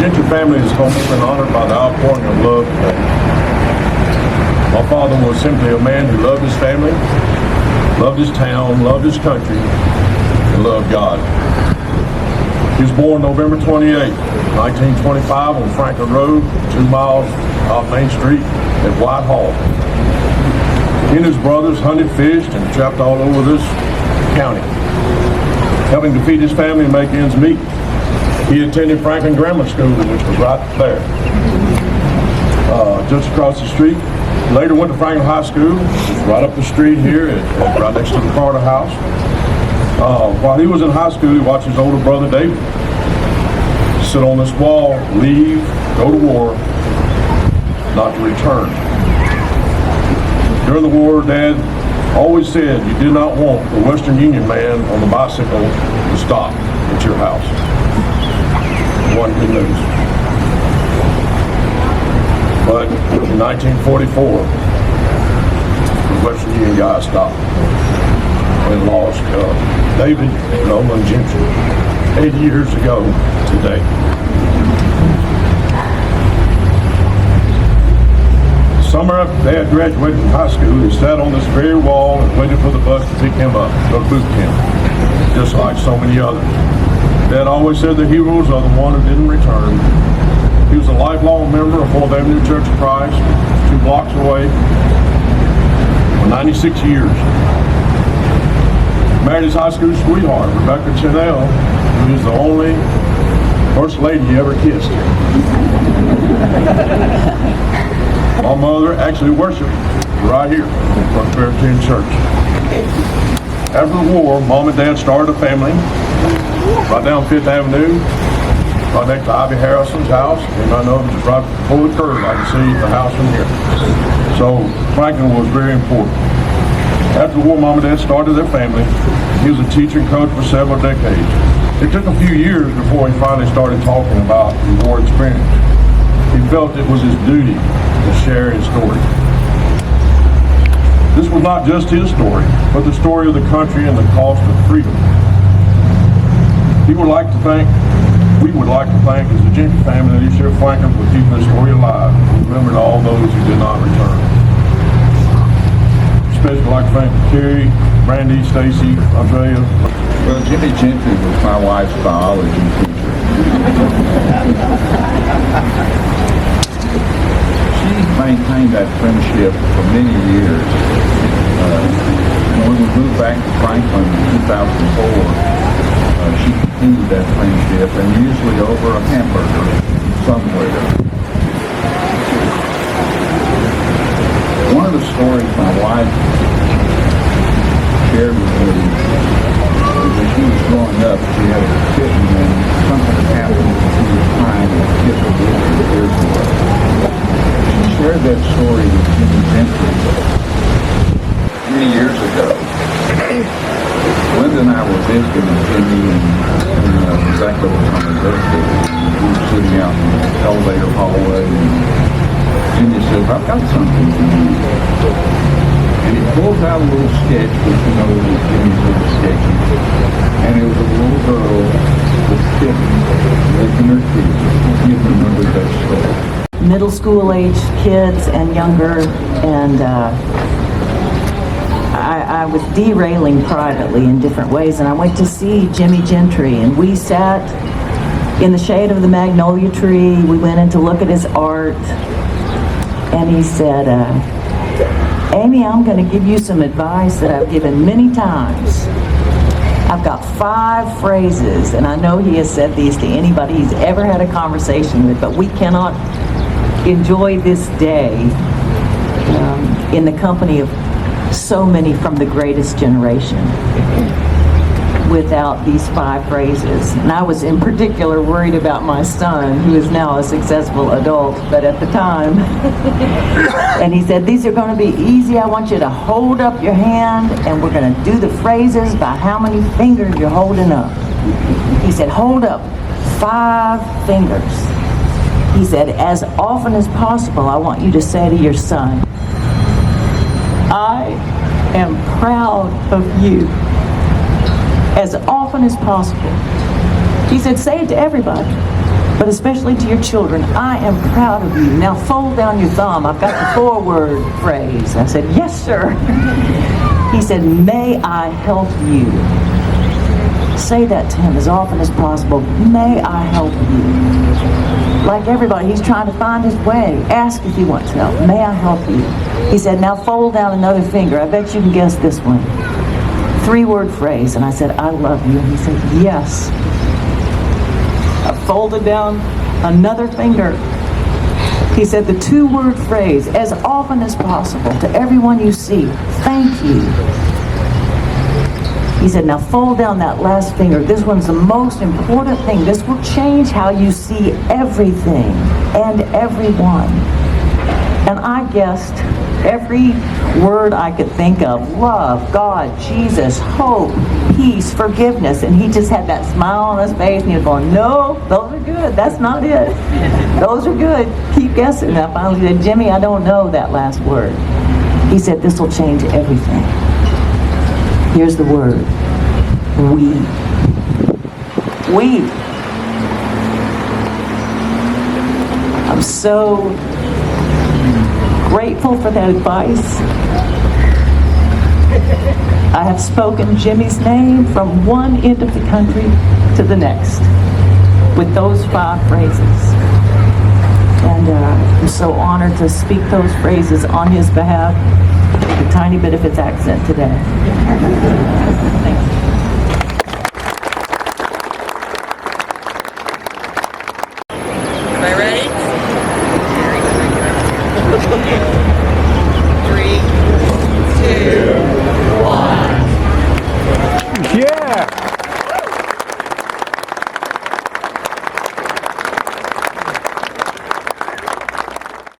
Gentry family is humbled and honored by the outpouring of love today. My father was simply a man who loved his family, loved his town, loved his country, and loved God. He was born November 28, 1925 on Franklin Road, 2 miles off Main Street at Whitehall. He and his brothers hunted, fished, and trapped all over this county, helping to feed his family and make ends meet. He attended Franklin Grammar School, which was right there, just across the street. Later went to Franklin High School, which is right up the street here, right next to the Carter House. While he was in high school, he watched his older brother David sit on this wall, leave, go to war, not to return. During the war, Dad always said you did not want the Western Union man on the bicycle to stop at your house. One good news. But in 1944, the Western Union guy stopped and lost David Nolan Gentry 80 years ago today. Summer after Dad graduated from high school, he sat on this very wall and waited for the bus to pick him up, go to boot camp, just like so many others. Dad always said the heroes are the one who didn't return. He was a lifelong member of 4th Avenue Church of Christ, 2 blocks away, for 96 years. Married his high school sweetheart, Rebecca Chanel, who is the only first lady he ever kissed. My mother actually worshiped right here in Presbyterian Church. After the war, Mom and Dad started a family right down 5th Avenue, right next to Ivy Harrison's house. And I know it's right before the curve. I can see the house from here. So Franklin was very important. After the war, Mom and Dad started their family. He was a teacher and coach for several decades. It took a few years before he finally started talking about the war experience. He felt it was his duty to share his story. This was not just his story, but the story of the country and the cost of freedom. We would like to thank, as the Gentry family, and Sheriff Franklin, for keeping the story alive and remembering all those who did not return. Especially like to thank Carrie, Brandy, Stacy, Andrea. Well, Jimmy Gentry was my wife's biology teacher. She maintained that friendship for many years. And when we moved back to Franklin in 2004, she continued that friendship, and usually over a hamburger somewhere. One of the stories my wife shared with me was when she was growing up, she had a kitten, and something happened when she was crying, and the kitten was tears away. She shared that story with Jimmy Gentry many years ago. Linda and I were visiting Jimmy in exactly what time we visited. We were sitting out in the elevator hallway, and Jimmy said, "I've got something for you." And he pulls out a little sketch, which you know is Jimmy's little sketches. And it was a little girl with a kitten licking her teeth. You remember that story. Middle school age kids and younger, and I was derailing privately in different ways, and I went to see Jimmy Gentry, and we sat in the shade of the magnolia tree. We went in to look at his art, and he said, "Amy, I'm going to give you some advice that I've given many times. I've got 5 phrases," and I know he has said these to anybody he's ever had a conversation with, but we cannot enjoy this day in the company of so many from the greatest generation without these 5 phrases. And I was in particular worried about my son, who is now a successful adult, but at the time. And he said, "These are going to be easy. I want you to hold up your hand, and we're going to do the phrases by how many fingers you're holding up." He said, "Hold up 5 fingers." He said, "As often as possible, I want you to say to your son, 'I am proud of you.' As often as possible." He said, "Say it to everybody. but especially to your children, I am proud of you. Now fold down your thumb. I've got the 4-word phrase. I said, yes, sir. He said, may I help you? Say that to him as often as possible. May I help you? Like everybody, he's trying to find his way. Ask if he wants help. May I help you? He said, now fold down another finger. I bet you can guess this one. 3-word phrase. And I said, I love you. And he said, yes. I folded down another finger. He said, the 2-word phrase, as often as possible, to everyone you see, thank you. He said, now fold down that last finger. This one's the most important thing. This will change how you see everything and everyone. And I guessed every word I could think of. Love, God, Jesus, hope, peace, forgiveness. And he just had that smile on his face and he was going, no, those are good. That's not it. Those are good. Keep guessing. And I finally said, Jimmy, I don't know that last word. He said, this will change everything. Here's the word. We. I'm so grateful for that advice. I have spoken Jimmy's name from one end of the country to the next with those 5 phrases. And I'm so honored to speak those phrases on his behalf, with a tiny bit of his accent today. Thank you.